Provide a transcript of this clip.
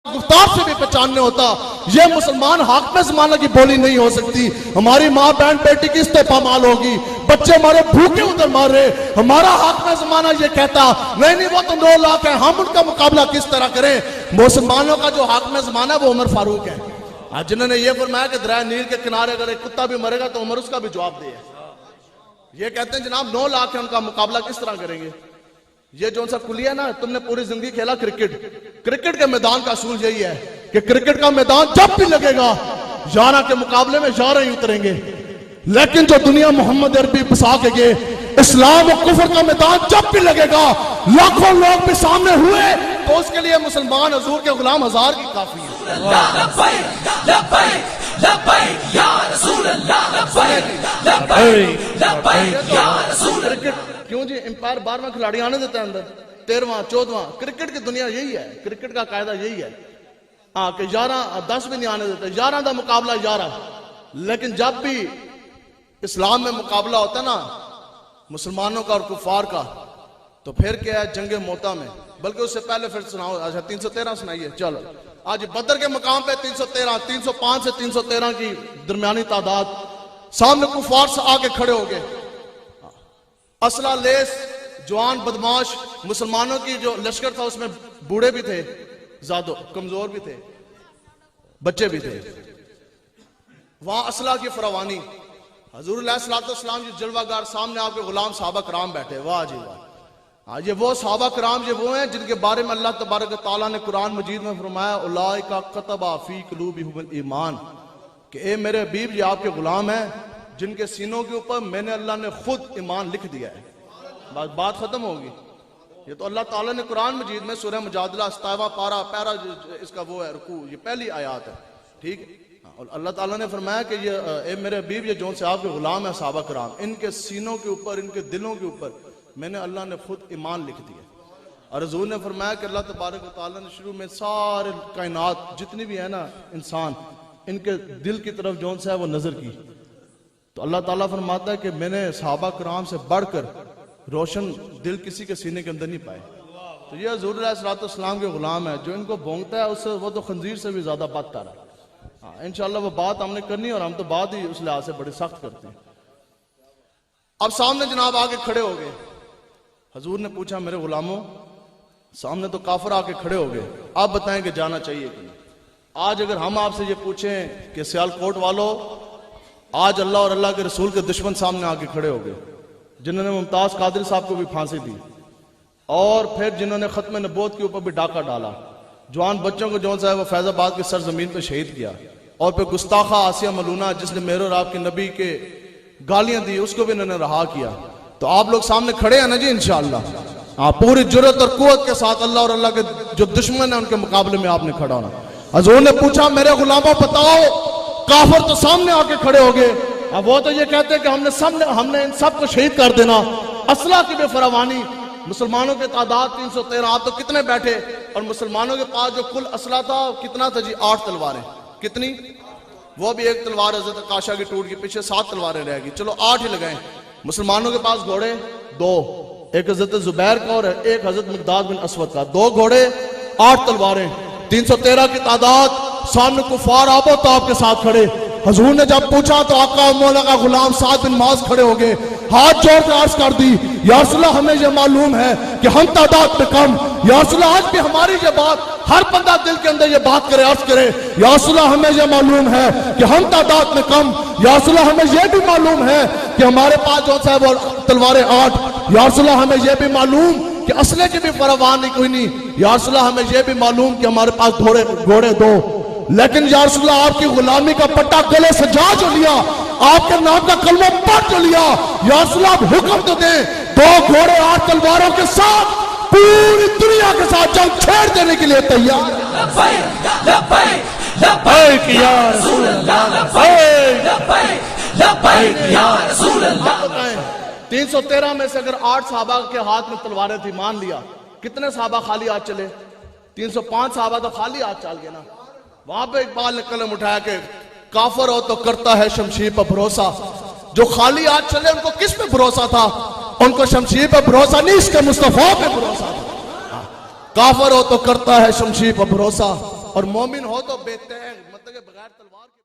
गुफ्तार से भी पहचानने होता। ये मुसलमान हाकिम ज़माना की बोली नहीं हो सकती। हमारी माँ बहन बेटी किस पे पामाल होगी, बच्चे हमारे भूखे उधर मार रहे, हमारा हाकिम ज़माना ये कहता नहीं वो तो 9 लाख है, हम उनका मुकाबला किस तरह करें। मुसलमानों का जो हाकिम ज़माना है वो उमर फारूक है, जिन्होंने ये फरमाया कि दरिया नील के किनारे अगर एक कुत्ता भी मरेगा तो उमर उसका भी जवाब दे। ये कहते हैं जनाब 9 लाख है, उनका मुकाबला किस तरह करेंगे। ये जो सा कुलिया ना, तुमने पूरी जिंदगी खेला क्रिकेट, क्रिकेट के मैदान का असूल यही है कि क्रिकेट का मैदान जब भी लगेगा 11 के मुकाबले में 11 ही उतरेंगे। लेकिन जो दुनिया मोहम्मद अरबी बसा के गए, इस्लाम और कुफर का मैदान जब भी लगेगा, लाखों लोग भी सामने हुए तो उसके लिए मुसलमान हजूर के गुलाम 1000 की काफी है। क्यों जी एम्पायर 12वां खिलाड़ी आने देता है अंदर, 13वां 14वां। क्रिकेट की दुनिया यही है, क्रिकेट का कायदा यही है हाँ कि 11 10 भी नहीं आने देते, 11 का मुकाबला 11। लेकिन जब भी इस्लाम में मुकाबला होता ना मुसलमानों का और कुफार का, तो फिर क्या है जंगे मोता में, बल्कि उससे पहले फिर सुनाओ। अच्छा 313 सुनाइए। चलो आज बदर के मकाम पे 313, 305 से 313 की दरमियानी तादाद, सामने कुफार से आके खड़े हो गए, असला लेस जवान बदमाश। मुसलमानों की जो लश्कर था उसमें बूढ़े भी थे, ज्यादा कमजोर भी थे, बच्चे भी थे। वहां असला की फरावानी, हजूर अलैहिस्सलाम जी जलवागार, सामने आपके गुलाम साहबा कराम बैठे। वाह जी वाह। हाँ ये वो साहबा कराम, ये वो हैं जिनके बारे में अल्लाह तबारक तआला ने कुरान मजीद में फरमाया उलाइका कतबा फी कुलूबिहिमुल ईमान, कि ए मेरे हबीब ये आपके गुलाम हैं जिनके सीनों के ऊपर मैंने अल्लाह ने खुद ईमान लिख दिया है। बात खत्म होगी। ये तो अल्लाह ताला ने कुरान मजीद में सूरह मुजादला 57वां पारा पैरा इसका वो है रुकू, ये पहली आयत है, ठीक है। और अल्लाह ताला ने फरमाया कि ये ए मेरे हबीब ये जो से आपके गुलाम है साहबा कराम, इनके सीनों के ऊपर इनके दिलों के ऊपर मैंने अल्लाह ने खुद ईमान लिख दिया। और हजूर ने फरमाया कि अल्लाह तबारक व तआला ने शुरू में सारे कायनात जितनी भी है ना इंसान, इनके दिल की तरफ जो सा है वो नजर की, तो अल्लाह ताला फरमाता है कि मैंने सहाबा कराम से बढ़कर रोशन दिल किसी के सीने के अंदर नहीं पाए। तो ये हजूर अलैहिस्सलाम के गुलाम है, जो इनको भोंगता है उससे वो तो खंजीर से भी ज्यादा बदतर है। हाँ इंशाल्लाह वो बात हमने करनी, और हम तो बात ही उस लिहाज से बड़ी सख्त करते हैं। अब सामने जनाब आके खड़े हो गए, हजूर ने पूछा मेरे गुलामों, सामने तो काफिर आके खड़े हो गए, आप बताएं कि जाना चाहिए कि नहीं। आज अगर हम आपसे ये पूछें कि सियालकोट वालों, आज अल्लाह और अल्लाह के रसूल के दुश्मन सामने आके खड़े हो गए, जिन्होंने मुमताज कादरी साहब को भी फांसी दी, और फिर जिन्होंने खत्म नबूवत के ऊपर भी डाका डाला, जवान बच्चों को जो सा है वो फैजाबाद की सरजमीन पर शहीद किया, और फिर गुस्ताखा आसिया मलूना जिसने मेरे और आपके नबी के गालियां दी उसको भी इन्होंने रहा किया। तो आप लोग सामने खड़े हैं ना जी इंशाअल्लाह। हाँ पूरी जुर्रत और कुव्वत के साथ अल्लाह और अल्लाह के जो दुश्मन है उनके मुकाबले में आपने खड़ा होना। हजूर ने पूछा मेरे गुलामों बताओ, काफिर तो सामने आके खड़े हो गए, अब वो तो ये कहते हैं कि हमने इन सब को शहीद कर देना। असला की बेफरावानी, मुसलमानों के तादाद 313, आप तो कितने बैठे, और मुसलमानों के पास जो कुल असला था कितना था जी 8 तलवारें। कितनी? वो भी एक तलवार हजरत काशा की टूट गई, पीछे 7 तलवारें रह गई, चलो 8 ही लगाए। मुसलमानों के पास घोड़े 2, एक हजरत जुबैर का और एक हजरत मिकदाद बिन असवद का, 2 घोड़े 8 तलवारें, 313 की तादाद। सामने कुफार आबो तो आपके साथ खड़े। हजूर ने जब पूछा तो आका मौला का गुलाम साद बिन माज खड़े हो गए, हाथ जोड़ कर अर्ज कर दी या रसूलल्लाह हमें यह मालूम है कि हम तादाद में कम, या रसूलल्लाह आज भी हमारी ये बात हर बंदा दिल के अंदर ये बात करे, अर्ज करे या रसूलल्लाह हमें यह मालूम है कि हम तादाद में कम, या रसूलल्लाह हमें यह भी मालूम है कि हमारे पास जो सा है वो तलवारें 8, या रसूलल्लाह हमें यह भी मालूम कि असले की भी परवाह नहीं कोई नहीं, या रसूलल्लाह हमें यह भी मालूम कि हमारे पास घोड़े 2, लेकिन या रसूलल्लाह आपकी गुलामी का पट्टा गले से जा जो लिया, आपके नाम का कलमा पढ़ जो लिया, या रसूलल्लाह आप हुक्म तो दें 2 घोड़े 8 तलवारों के साथ पूरी दुनिया के साथ जंग छेड़ देने के लिए तैयार। 313 में से अगर 8 साहबा के हाथ में तलवारें थी, मान लिया कितने साहबा खाली हाथ चले? 305 साहबा तो खाली हाथ चल गए ना। वहां पे इकबाल ने कलम उठाया कि काफर हो तो करता है शमशीर पर भरोसा, जो खाली हाथ चले उनको किस पे भरोसा था? उनको शमशीर पे भरोसा नहीं, इसके मुस्तफा पे भरोसा था। काफर हो तो करता है शमशीर पर भरोसा, और मोमिन हो तो बेतैग, मतलब कि बगैर तलवार के